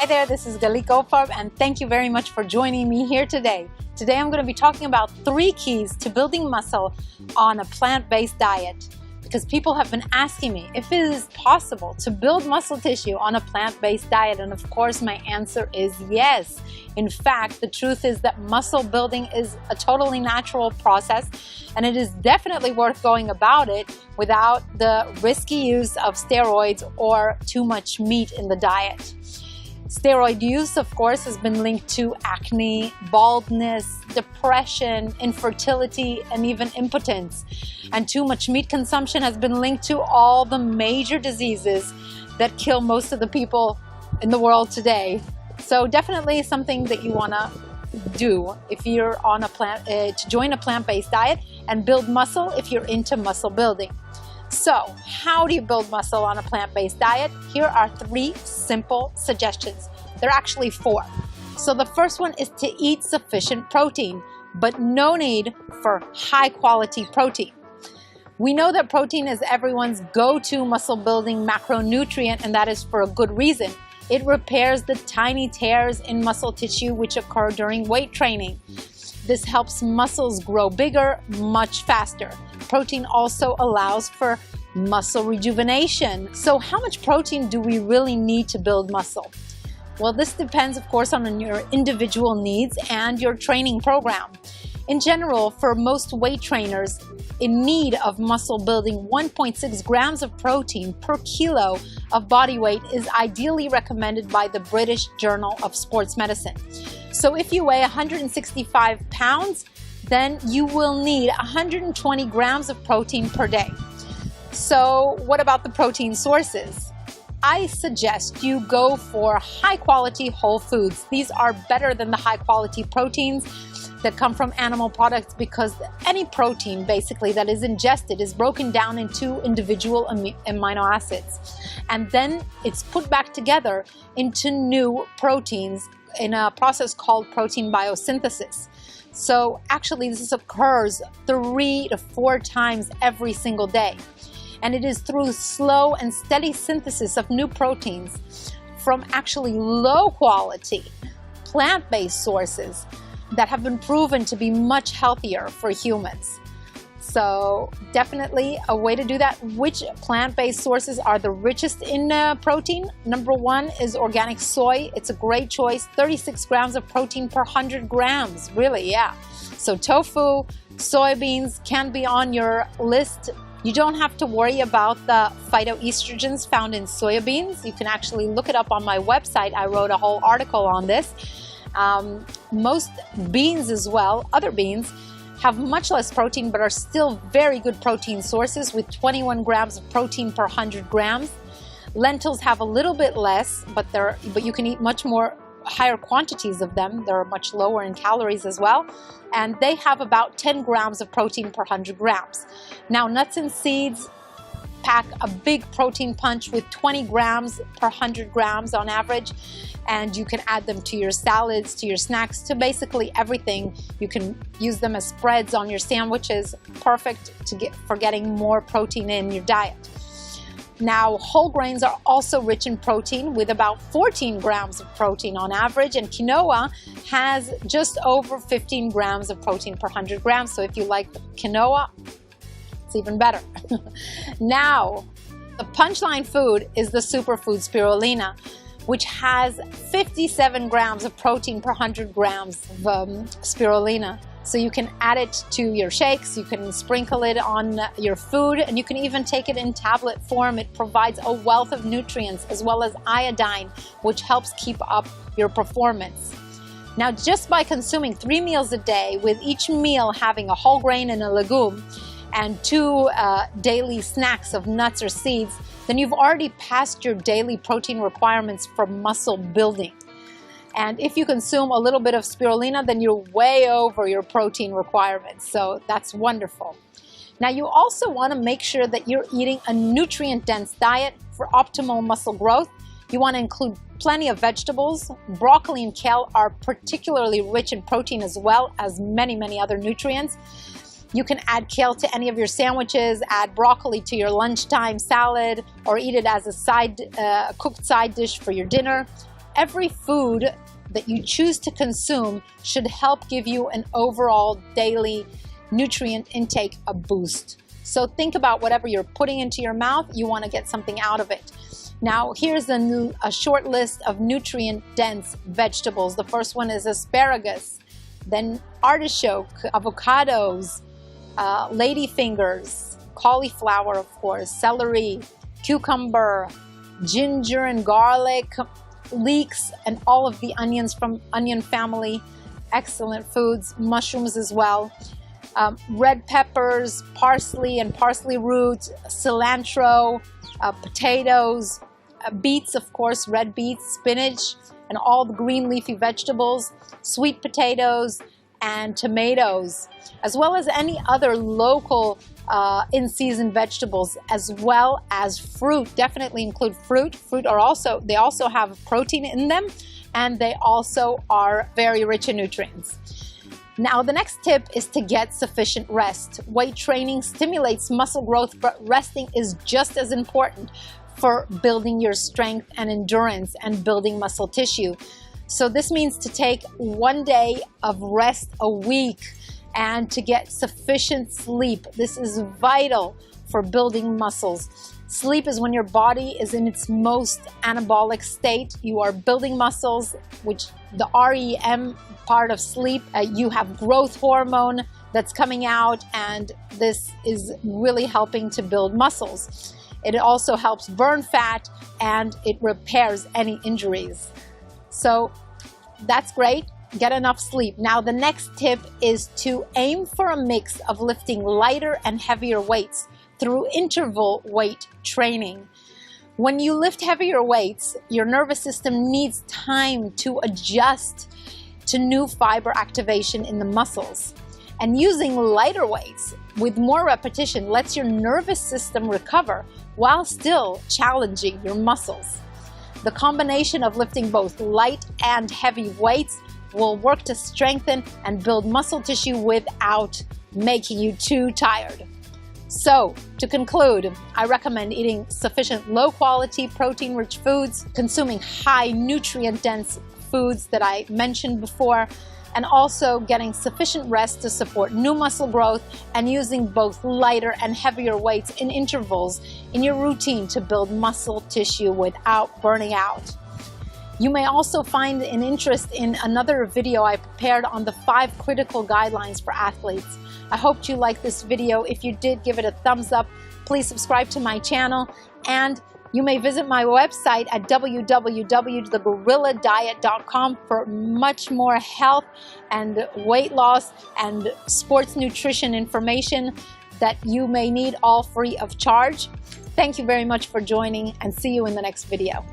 Hi there, this is Galit Goldfarb, and thank you very much for joining me here today. Today I'm going to be talking about 3 keys to building muscle on a plant-based diet, because people have been asking me if it is possible to build muscle tissue on a plant-based diet, and of course my answer is yes. In fact, the truth is that muscle building is a totally natural process, and it is definitely worth going about it without the risky use of steroids or too much meat in the diet. Steroid use, of course, has been linked to acne, baldness, depression, infertility, and even impotence. And too much meat consumption has been linked to all the major diseases that kill most of the people in the world today. So definitely something that you want to do if you're on a to join a plant-based diet and build muscle if you're into muscle building. So, how do you build muscle on a plant-based diet? Here are 3 simple suggestions. There are actually 4. So the first one is to eat sufficient protein, but no need for high-quality protein. We know that protein is everyone's go-to muscle-building macronutrient, and that is for a good reason. It repairs the tiny tears in muscle tissue which occur during weight training. This helps muscles grow bigger much faster. Protein also allows for muscle rejuvenation. So how much protein do we really need to build muscle? Well, this depends, of course, on your individual needs and your training program. In general, for most weight trainers in need of muscle building, 1.6 grams of protein per kilo of body weight is ideally recommended by the British Journal of Sports Medicine. So if you weigh 165 pounds, then you will need 120 grams of protein per day. So what about the protein sources? I suggest you go for high-quality whole foods. These are better than the high-quality proteins that come from animal products, because any protein basically that is ingested is broken down into individual amino acids, and then it's put back together into new proteins in a process called protein biosynthesis. So actually this occurs 3 to 4 times every single day, and it is through slow and steady synthesis of new proteins from actually low quality plant-based sources that have been proven to be much healthier for humans. So definitely a way to do that. Which plant-based sources are the richest in protein? Number 1 is organic soy. It's a great choice. 36 grams of protein per 100 grams. Really, yeah. So tofu, soybeans can be on your list. You don't have to worry about the phytoestrogens found in soybeans. You can actually look it up on my website. I wrote a whole article on this. Most beans as well, other beans, have much less protein but are still very good protein sources with 21 grams of protein per 100 grams. Lentils have a little bit less, but you can eat much more higher quantities of them. They're much lower in calories as well, and they have about 10 grams of protein per 100 grams. Now, nuts and seeds pack a big protein punch with 20 grams per 100 grams on average, and you can add them to your salads, to your snacks, to basically everything. You can use them as spreads on your sandwiches. Perfect for getting more protein in your diet. Now, whole grains are also rich in protein with about 14 grams of protein on average, and quinoa has just over 15 grams of protein per 100 grams. So if you like quinoa, it's even better. Now, the punchline food is the superfood spirulina, which has 57 grams of protein per 100 grams of spirulina. So you can add it to your shakes, you can sprinkle it on your food, and you can even take it in tablet form. It provides a wealth of nutrients as well as iodine, which helps keep up your performance. Now, just by consuming 3 meals a day, with each meal having a whole grain and a legume, and 2 daily snacks of nuts or seeds, then you've already passed your daily protein requirements for muscle building. And if you consume a little bit of spirulina, then you're way over your protein requirements. So that's wonderful. Now, you also want to make sure that you're eating a nutrient-dense diet for optimal muscle growth. You want to include plenty of vegetables. Broccoli and kale are particularly rich in protein as well as many, many other nutrients. You can add kale to any of your sandwiches, add broccoli to your lunchtime salad, or eat it as a cooked side dish for your dinner. Every food that you choose to consume should help give you an overall daily nutrient intake a boost. So think about whatever you're putting into your mouth, you want to get something out of it. Now here's a short list of nutrient-dense vegetables. The first one is asparagus, then artichoke, avocados, ladyfingers, cauliflower, of course, celery, cucumber, ginger and garlic, leeks, and all of the onions from onion family, excellent foods, mushrooms as well, red peppers, parsley and parsley roots, cilantro, potatoes, beets, of course, red beets, spinach, and all the green leafy vegetables, sweet potatoes, and tomatoes, as well as any other local in-season vegetables, as well as fruit. Definitely include fruit. They also have protein in them, and they also are very rich in nutrients. Now, the next tip is to get sufficient rest. Weight training stimulates muscle growth, but resting is just as important for building your strength and endurance and building muscle tissue. So this means to take 1 day of rest a week and to get sufficient sleep. This is vital for building muscles. Sleep is when your body is in its most anabolic state. You are building muscles, which the REM part of sleep, you have growth hormone that's coming out, and this is really helping to build muscles. It also helps burn fat, and it repairs any injuries. So that's great. Get enough sleep. Now the next tip is to aim for a mix of lifting lighter and heavier weights through interval weight training. When you lift heavier weights, your nervous system needs time to adjust to new fiber activation in the muscles. And using lighter weights with more repetition lets your nervous system recover while still challenging your muscles. The combination of lifting both light and heavy weights will work to strengthen and build muscle tissue without making you too tired. So, to conclude, I recommend eating sufficient low-quality, protein-rich foods, consuming high nutrient-dense foods that I mentioned before, and also getting sufficient rest to support new muscle growth, and using both lighter and heavier weights in intervals in your routine to build muscle tissue without burning out. You may also find an interest in another video I prepared on the 5 critical guidelines for athletes. I hoped you liked this video. If you did, give it a thumbs up. Please subscribe to my channel, and you may visit my website at www.thegorilladiet.com for much more health and weight loss and sports nutrition information that you may need, all free of charge. Thank you very much for joining, and see you in the next video.